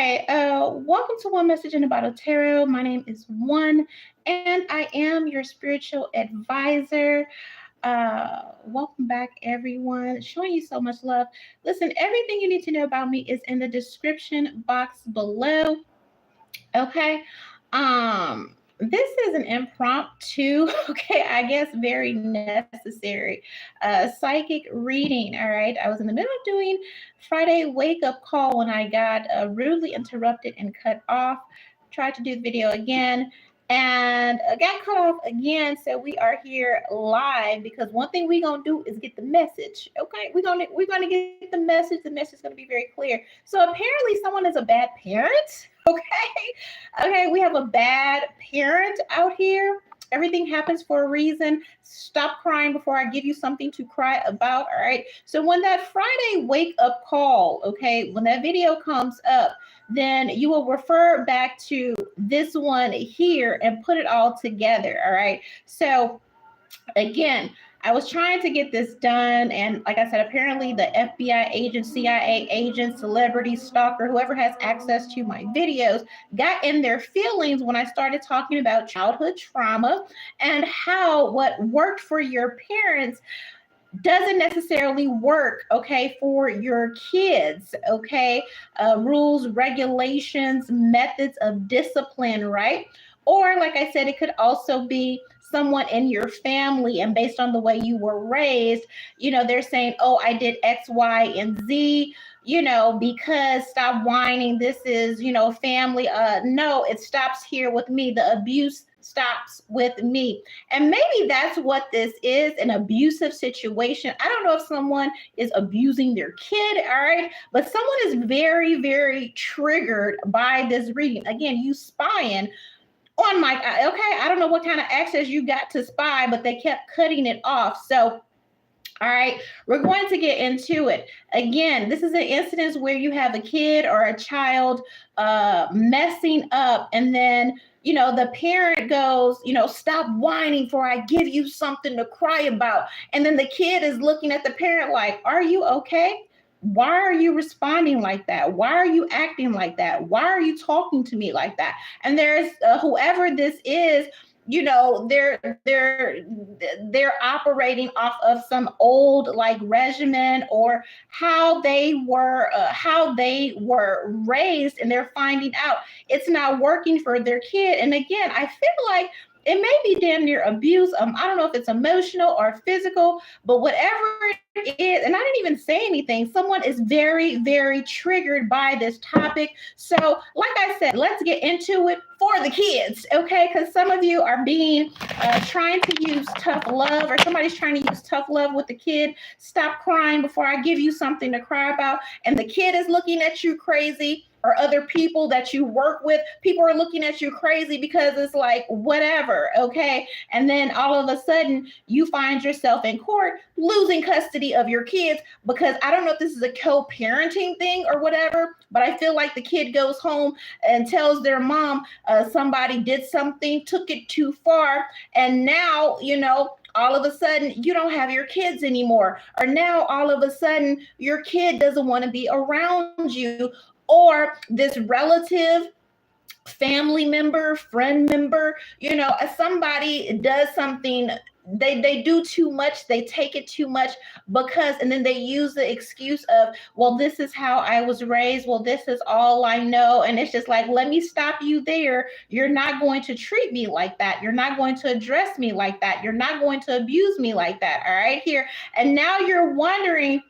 Welcome to One Message in the Bottle Tarot. My name is One, and I am your spiritual advisor. Welcome back, everyone. Showing you so much love. Listen, everything you need to know about me is in the description box below. Okay. This is an impromptu, okay, I guess very necessary psychic reading. All right. I was in the middle of doing Friday wake up call when I got rudely interrupted and cut off. Tried to do the video again and got cut off again. So we are here live because one thing we're gonna do is get the message. Okay, we're gonna get the message. The message is gonna be very clear. So apparently someone is a bad parent. Okay, we have a bad parent out here. Everything happens for a reason. Stop crying before I give you something to cry about. All right. So when that Friday wake up call, okay, when that video comes up, then you will refer back to this one here and put it all together. All right. So again, I was trying to get this done. And like I said, apparently the FBI agent, CIA agent, celebrity stalker, whoever has access to my videos got in their feelings when I started talking about childhood trauma and how what worked for your parents doesn't necessarily work, okay, for your kids, okay? Rules, regulations, methods of discipline, right? Or like I said, it could also be someone in your family, and based on the way you were raised, they're saying, oh, I did X, Y, and Z, because stop whining. This is, family. No, it stops here with me. The abuse stops with me. And maybe that's what this is, an abusive situation. I don't know if someone is abusing their kid, all right? But someone is very, very triggered by this reading. Again, you spying on my, okay, I don't know what kind of access you got to spy, but they kept cutting it off. So, all right, we're going to get into it. Again, this is an instance where you have a kid or a child messing up, and then, the parent goes, stop whining before I give you something to cry about. And then the kid is looking at the parent like, are you okay? Why are you responding like that? Why are you acting like that? Why are you talking to me like that? And there's whoever this is, they're operating off of some old like regimen or how they were raised, and they're finding out it's not working for their kid. And again, I feel like it may be damn near abuse. I don't know if it's emotional or physical, but whatever it is, and I didn't even say anything, someone is very, very triggered by this topic. So like I said, let's get into it for the kids, okay? Because some of you are trying to use tough love, or somebody's trying to use tough love with the kid. Stop crying before I give you something to cry about. And the kid is looking at you crazy, or other people that you work with, people are looking at you crazy because it's like, whatever, okay? And then all of a sudden, you find yourself in court losing custody of your kids because I don't know if this is a co-parenting thing or whatever, but I feel like the kid goes home and tells their mom somebody did something, took it too far, and now, all of a sudden you don't have your kids anymore. Or now all of a sudden your kid doesn't want to be around you, or this relative, family member, friend member, somebody does something, they do too much, they take it too much and then they use the excuse of, well, this is how I was raised, well, this is all I know. And it's just like, let me stop you there. You're not going to treat me like that. You're not going to address me like that. You're not going to abuse me like that. All right, here. And now you're wondering,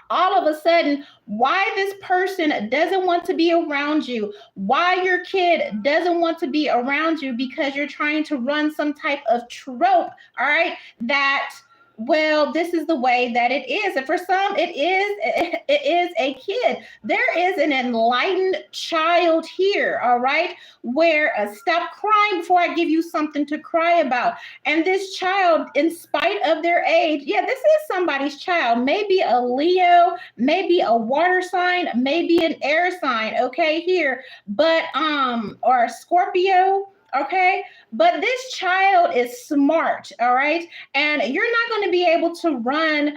all of a sudden, why this person doesn't want to be around you, why your kid doesn't want to be around you, because you're trying to run some type of trope, all right, that, well, this is the way that it is. And for some, it is a kid. There is an enlightened child here, all right, where stop crying before I give you something to cry about. And this child, in spite of their age, yeah, this is somebody's child, maybe a Leo, maybe a water sign, maybe an air sign, okay, here, but, or a Scorpio, okay, but this child is smart, all right, and you're not going to be able to run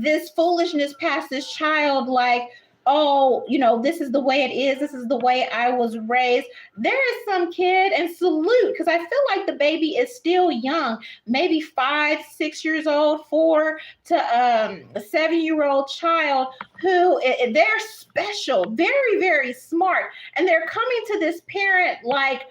this foolishness past this child like, oh, this is the way it is. This is the way I was raised. There is some kid, and salute, because I feel like the baby is still young, maybe 5, 6 years old, 4 to a 7-year-old child who they're special, very, very smart. And they're coming to this parent like,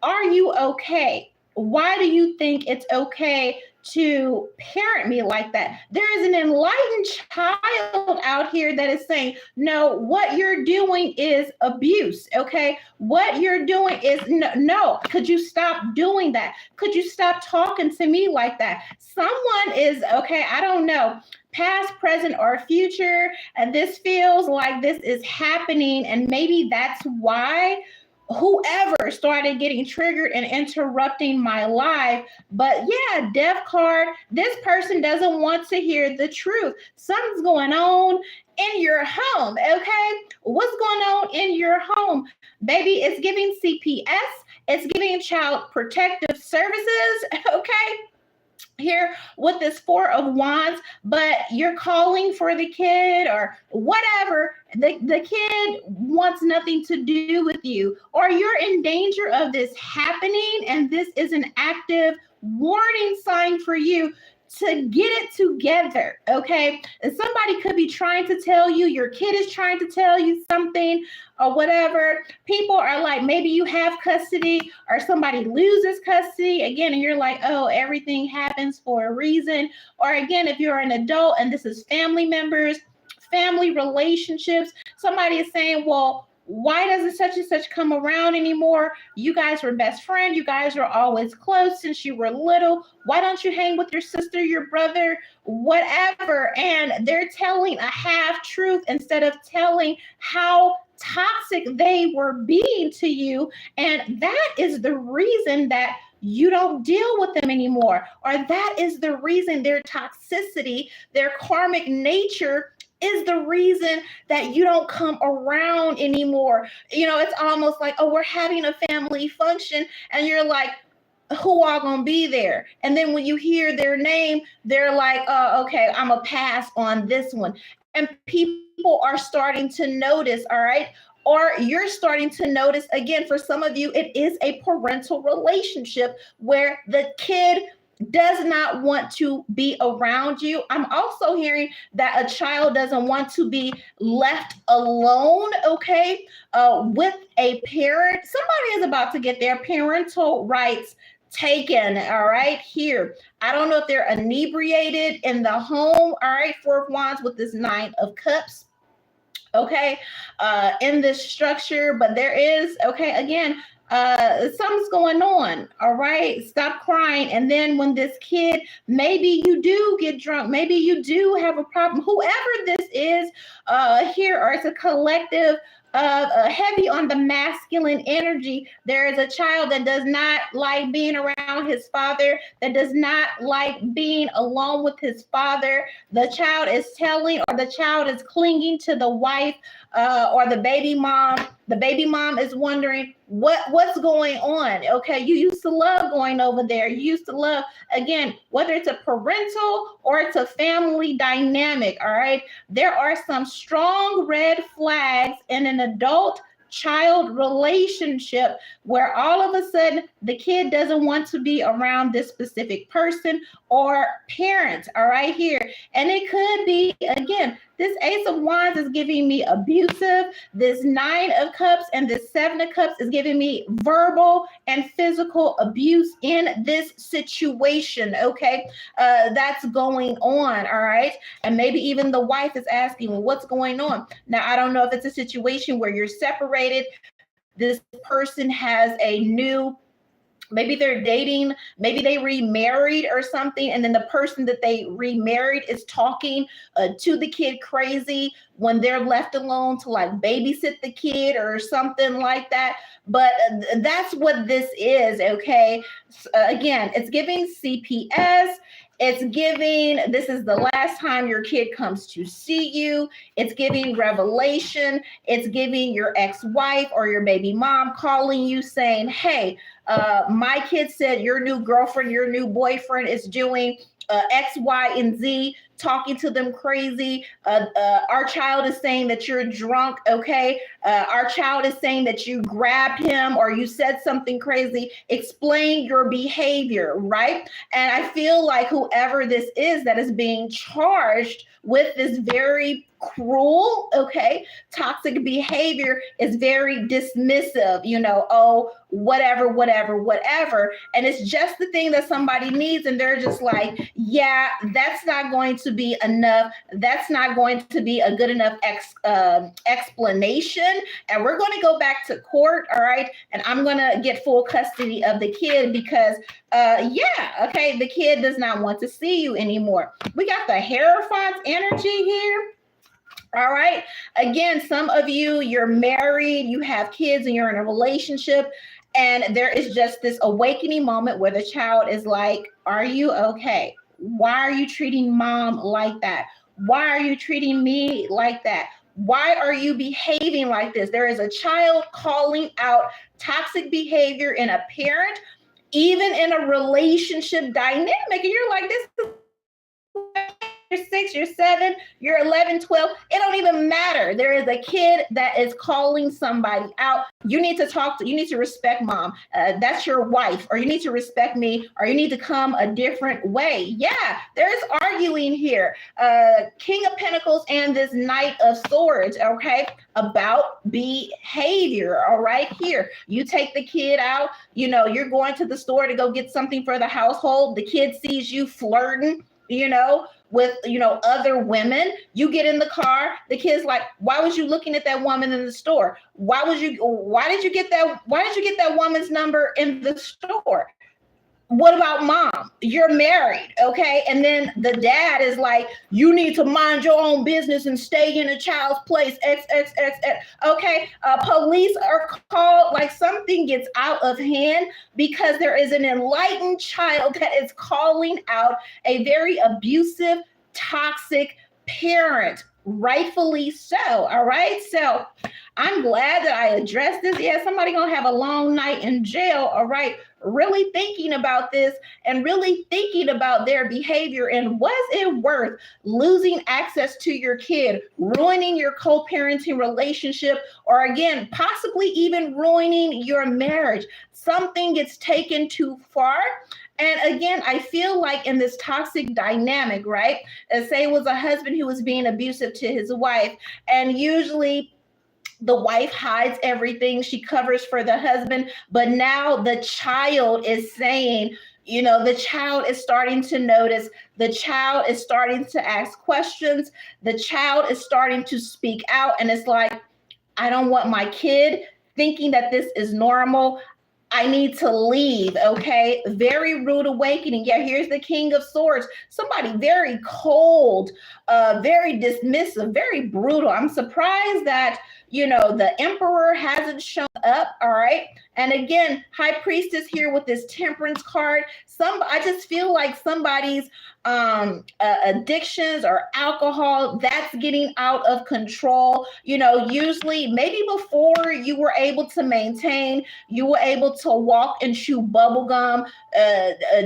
are you okay? Why do you think it's okay to parent me like that? There is an enlightened child out here that is saying, no, what you're doing is abuse, okay? What you're doing is no. Could you stop doing that? Could you stop talking to me like that? Someone is, okay, I don't know, past, present, or future, and this feels like this is happening, and maybe that's why whoever started getting triggered and interrupting my life. But yeah, deaf card, this person doesn't want to hear the truth. Something's going on in your home, okay? What's going on in your home? Baby, it's giving CPS, it's giving child protective services, okay? Here with this 4 of Wands, but you're calling for the kid or whatever. The kid wants nothing to do with you, or you're in danger of this happening, and this is an active warning sign for you to get it together, okay? And somebody could be trying to tell you, your kid is trying to tell you something or whatever. People are like, maybe you have custody or somebody loses custody again, and you're like, oh, everything happens for a reason. Or again, if you're an adult and this is family members, family relationships, somebody is saying, well, why doesn't such and such come around anymore? You guys were best friends. You guys were always close since you were little. Why don't you hang with your sister, your brother, whatever? And they're telling a half truth instead of telling how toxic they were being to you. And that is the reason that you don't deal with them anymore. Or that is the reason their toxicity, their karmic nature is the reason that you don't come around anymore. It's almost like, oh, we're having a family function, and you're like, who are gonna be there? And then when you hear their name, they're like, oh, okay, I'm a pass on this one. And people are starting to notice, all right? Or you're starting to notice, again, for some of you, it is a parental relationship where the kid does not want to be around you. I'm also hearing that a child doesn't want to be left alone, okay, with a parent. Somebody is about to get their parental rights taken, all right, here. I don't know if they're inebriated in the home, all right, 4 of Wands with this 9 of Cups, okay, in this structure. But there is, okay, again, something's going on, all right? Stop crying. And then when this kid, maybe you do get drunk, maybe you do have a problem, whoever this is here, or it's a collective of heavy on the masculine energy. There is a child that does not like being around his father, that does not like being alone with his father. The child is telling, or the child is clinging to the wife or the baby mom. The baby mom is wondering what's going on. Okay, you used to love going over there. You used to love, again, whether it's a parental or it's a family dynamic. All right, there are some strong red flags in an adult child relationship where all of a sudden the kid doesn't want to be around this specific person or parent, all right, here. And it could be, again, this Ace of Wands is giving me abusive. This 9 of Cups and this 7 of Cups is giving me verbal and physical abuse in this situation, okay? That's going on, all right? And maybe even the wife is asking, well, what's going on? Now, I don't know if it's a situation where you're separated. This person has a new, maybe they're dating, maybe they remarried or something, and then the person that they remarried is talking to the kid crazy when they're left alone to like babysit the kid or something like that. But that's what this is, okay? Again, it's giving CPS. It's giving, this is the last time your kid comes to see you. It's giving revelation. It's giving your ex-wife or your baby mom calling you saying, hey, my kid said your new girlfriend, your new boyfriend is doing X, Y, and Z talking to them crazy. Our child is saying that you're drunk, okay? Our child is saying that you grabbed him or you said something crazy. Explain your behavior, right? And I feel like whoever this is that is being charged with this very cruel, okay, toxic behavior is very dismissive, oh, whatever, whatever, whatever. And it's just the thing that somebody needs. And they're just like, yeah, that's not going to be enough. That's not going to be a good enough explanation. And we're going to go back to court. All right. And I'm going to get full custody of the kid because, okay, the kid does not want to see you anymore. We got the Hierophant's energy here. All right. Again, some of you, you're married, you have kids, and you're in a relationship. And there is just this awakening moment where the child is like, are you okay? Why are you treating mom like that? Why are you treating me like that? Why are you behaving like this? There is a child calling out toxic behavior in a parent, even in a relationship dynamic. And you're like, this is you're 6, you're 7, you're 11, 12. It don't even matter. There is a kid that is calling somebody out. You need to respect mom. That's your wife, or you need to respect me, or you need to come a different way. Yeah, there's arguing here. King of Pentacles and this Knight of Swords, okay, about behavior. All right, here, you take the kid out, you're going to the store to go get something for the household. The kid sees you flirting, with other women. You get in the car, the kid's like, why was you looking at that woman in the store? Why did you get that woman's number in the store? What about mom? You're married, okay? And then the dad is like, you need to mind your own business and stay in a child's place. Okay, police are called, like something gets out of hand because there is an enlightened child that is calling out a very abusive, toxic parent. Rightfully so. All right. So I'm glad that I addressed this. Yeah, somebody gonna have a long night in jail. All right. Really thinking about this and really thinking about their behavior. And was it worth losing access to your kid, ruining your co-parenting relationship, or again, possibly even ruining your marriage? Something gets taken too far. And again, I feel like in this toxic dynamic, right? Say it was a husband who was being abusive to his wife, and usually the wife hides everything. She covers for the husband, but now the child is saying, the child is starting to notice. The child is starting to ask questions. The child is starting to speak out. And it's like, I don't want my kid thinking that this is normal. I need to leave, okay? Very rude awakening. Yeah, here's the King of Swords. Somebody very cold, very dismissive, very brutal. I'm surprised that, the Emperor hasn't shown up, all right? And again, High Priestess here with this Temperance card. I just feel like somebody's addictions or alcohol, that's getting out of control. Usually maybe before you were able to maintain, you were able to walk and chew bubble gum,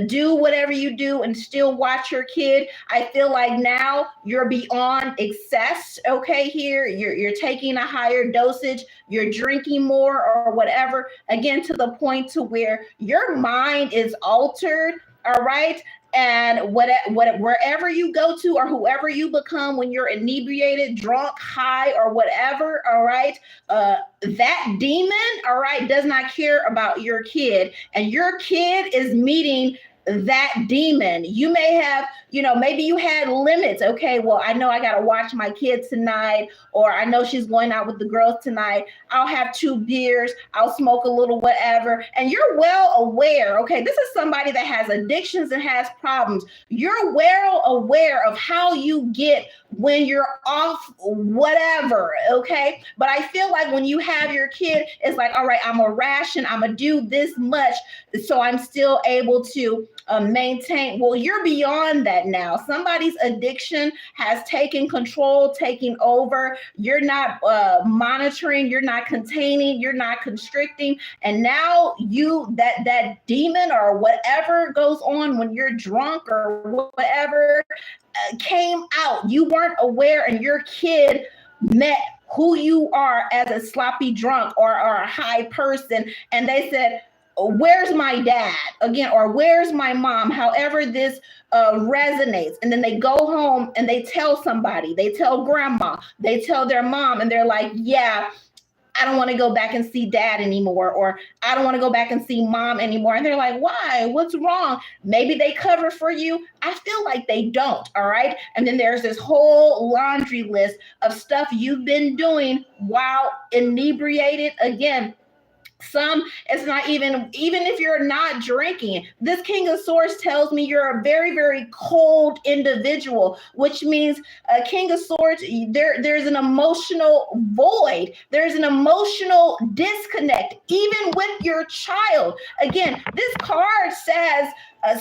do whatever you do and still watch your kid. I feel like now you're beyond excess, okay, here. You're taking a higher dosage, you're drinking more or whatever, again, to the point to where your mind is altered, all right? And wherever you go to or whoever you become when you're inebriated, drunk, high, or whatever, all right, that demon, all right, does not care about your kid. And your kid is meeting that demon. You may have, maybe you had limits. Okay, well, I know I got to watch my kid tonight, or I know she's going out with the girls tonight. I'll have 2 beers. I'll smoke a little whatever. And you're well aware. Okay, this is somebody that has addictions and has problems. You're well aware of how you get when you're off whatever. Okay, but I feel like when you have your kid, it's like, all right, I'm a ration. I'm gonna do this much, so I'm still able to maintain. Well, you're beyond that now. Somebody's addiction has taken control, taking over. You're not monitoring, you're not containing, you're not constricting. And now that demon or whatever goes on when you're drunk or whatever, came out. You weren't aware, and your kid met who you are as a sloppy drunk or a high person, and they said, where's my dad again, or where's my mom, however this resonates, and then they go home and they tell somebody, they tell grandma, they tell their mom, and they're like, yeah, I don't want to go back and see dad anymore, or I don't want to go back and see mom anymore. And they're like, why? What's wrong? Maybe they cover for you. I feel like they don't. All right. And then there's this whole laundry list of stuff you've been doing while inebriated. Again, some, it's not even if you're not drinking. This King of Swords tells me you're a very, very cold individual, which means a King of Swords, there's an emotional void. There's an emotional disconnect, even with your child. Again, this card says,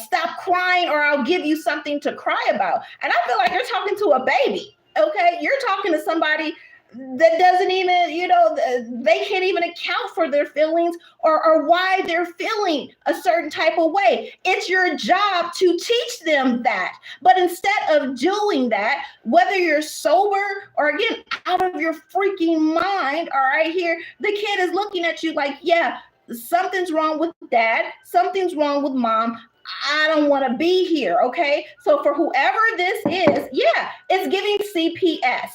stop crying or I'll give you something to cry about. And I feel like you're talking to a baby. Okay. You're talking to somebody that doesn't even, they can't even account for their feelings or why they're feeling a certain type of way. It's your job to teach them that. But instead of doing that, whether you're sober or again, out of your freaking mind, all right, here, the kid is looking at you like, yeah, something's wrong with dad, something's wrong with mom. I don't want to be here. Okay. So for whoever this is, yeah, it's giving CPS.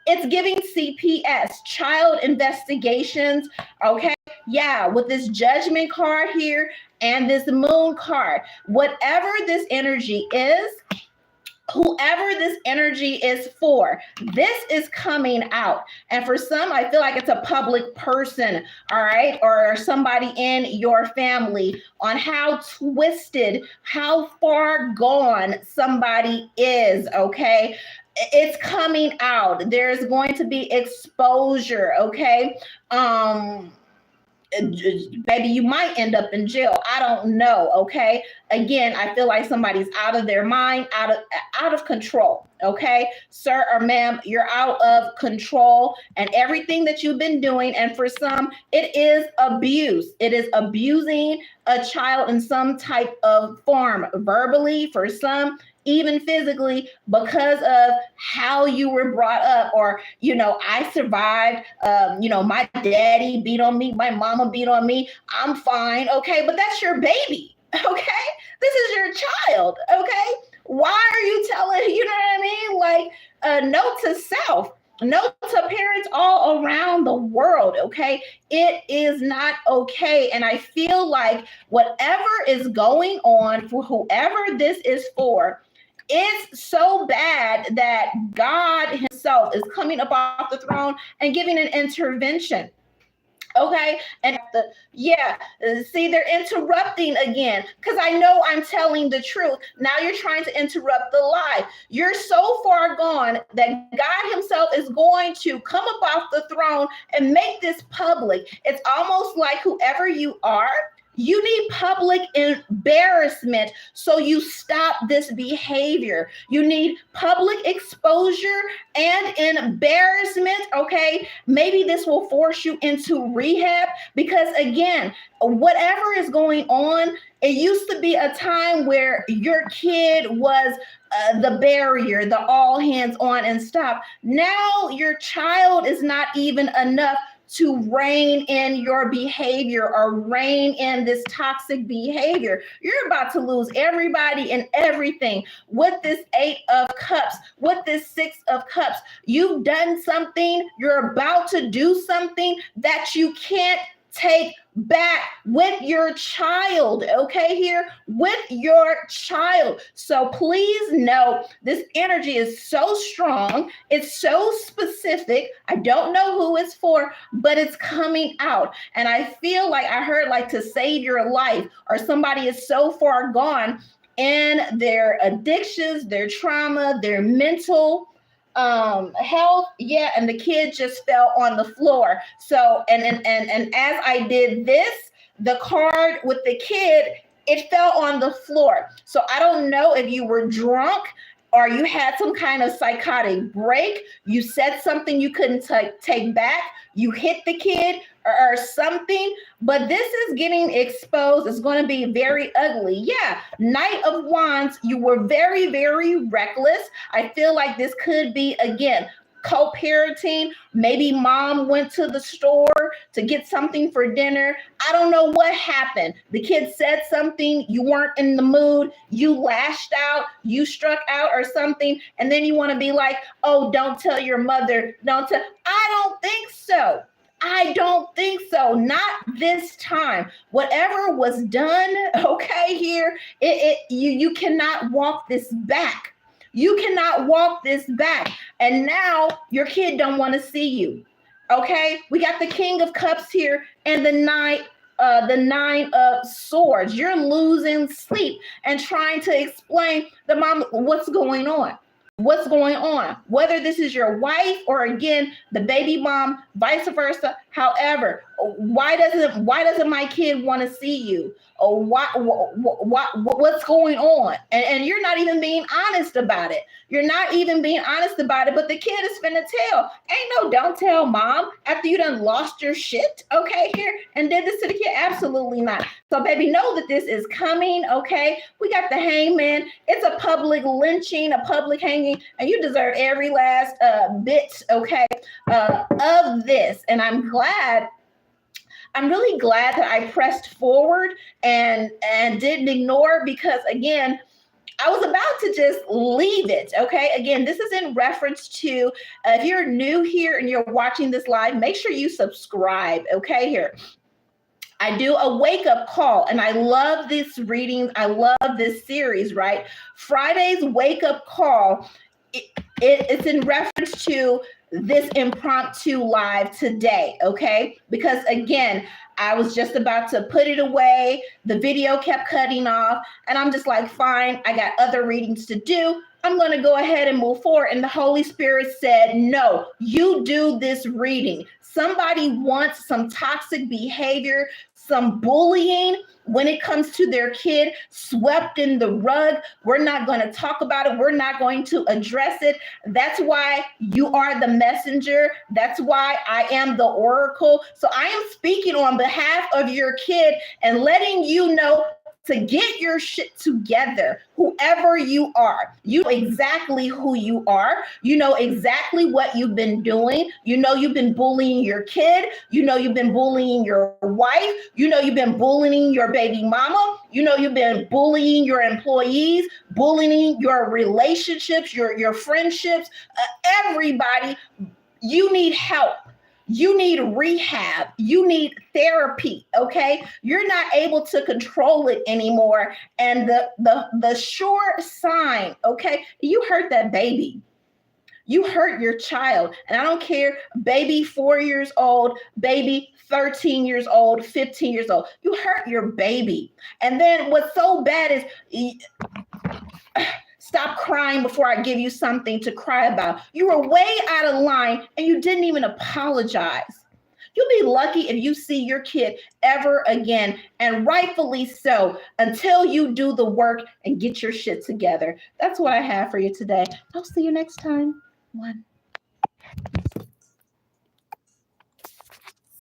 It's giving CPS, child investigations, okay? Yeah, with this judgment card here and this moon card. Whatever this energy is, whoever this energy is for, this is coming out. And for some, I feel like it's a public person, all right, or somebody in your family, on how twisted, how far gone somebody is, okay? It's coming out. There's going to be exposure, okay? Baby, you might end up in jail. I don't know, okay? Again, I feel like somebody's out of their mind, out of control, okay? Sir or ma'am, you're out of control, and everything that you've been doing, and for some, it is abuse. It is abusing a child in some type of form, verbally, for some, even physically, because of how you were brought up. Or, I survived, my daddy beat on me, my mama beat on me, I'm fine, okay? But that's your baby, okay? This is your child, okay? Why are you telling, what I mean? Like, note to self, note to parents all around the world, okay? It is not okay. And I feel like whatever is going on for whoever this is for, it's so bad that God himself is coming up off the throne and giving an intervention. Okay. And see, they're interrupting again because I know I'm telling the truth. Now you're trying to interrupt the lie. You're so far gone that God himself is going to come up off the throne and make this public. It's almost like whoever you are, you need public embarrassment so you stop this behavior. You need public exposure and embarrassment, okay? Maybe this will force you into rehab because, again, whatever is going on, it used to be a time where your kid was the barrier, the all hands on and stop. Now your child is not even enough to rein in your behavior or rein in this toxic behavior. You're about to lose everybody and everything with this 8 of Cups, with this 6 of Cups. You've done something, you're about to do something that you can't take back with your child, okay, here with your child. So please know this energy is so strong. It's so specific. I don't know who it's for, but it's coming out. And I feel like I heard like to save your life, or somebody is so far gone in their addictions, their trauma, their mental health, and the kid just fell on the floor. So and as I did this, the card with the kid, it fell on the floor. So I don't know if you were drunk or you had some kind of psychotic break, you said something you couldn't take back, you hit the kid or something, But this is getting exposed. It's going to be very ugly. Yeah, Knight of Wands, you were very, very reckless. I feel like this could be, again, co-parenting. Maybe mom went to the store to get something for dinner. I don't know what happened. The kid said something, you weren't in the mood, you lashed out, you struck out or something, and then you want to be like, oh, don't tell your mother, don't tell. I don't think so. I don't think so. Not this time. Whatever was done, okay, here, you cannot walk this back. You cannot walk this back. And now your kid don't want to see you. Okay? We got the King of Cups here and the Nine of Swords. You're losing sleep and trying to explain the mom what's going on. What's going on, whether this is your wife or, again, the baby mom, vice versa. However, why doesn't my kid want to see you? Or what's going on? And you're not even being honest about it. You're not even being honest about it, but the kid is finna tell. Ain't no don't tell mom after you done lost your shit, okay, here, and did this to the kid. Absolutely not. So, baby, know that this is coming, okay? We got the Hangman. It's a public lynching, a public hanging, and you deserve every last bit, okay, of this. And I'm really glad that I pressed forward and didn't ignore, because, again, I was about to just leave it, okay? Again, this is in reference to, if you're new here and you're watching this live, make sure you subscribe, okay, here. I do a wake-up call, and I love this reading. I love this series, right? Friday's wake-up call, it's in reference to this impromptu live today, okay? Because, again, I was just about to put it away. The video kept cutting off, and I'm just like, fine, I got other readings to do. I'm going to go ahead and move forward. And the Holy Spirit said, no, you do this reading. Somebody wants some toxic behavior, some bullying when it comes to their kid, swept in the rug. We're not going to talk about it. We're not going to address it. That's why you are the messenger. That's why I am the oracle. So I am speaking on behalf of your kid and letting you know to get your shit together, whoever you are. You know exactly who you are. You know exactly what you've been doing. You know you've been bullying your kid. You know you've been bullying your wife. You know you've been bullying your baby mama. You know you've been bullying your employees, bullying your relationships, your friendships, everybody. You need help. You need rehab. You need therapy, okay? You're not able to control it anymore. And the sure sign, okay? You hurt that baby. You hurt your child. And I don't care, baby 4 years old, baby 13 years old, 15 years old. You hurt your baby. And then what's so bad is... Stop crying before I give you something to cry about. You were way out of line and you didn't even apologize. You'll be lucky if you see your kid ever again, and rightfully so, until you do the work and get your shit together. That's what I have for you today. I'll see you next time. One.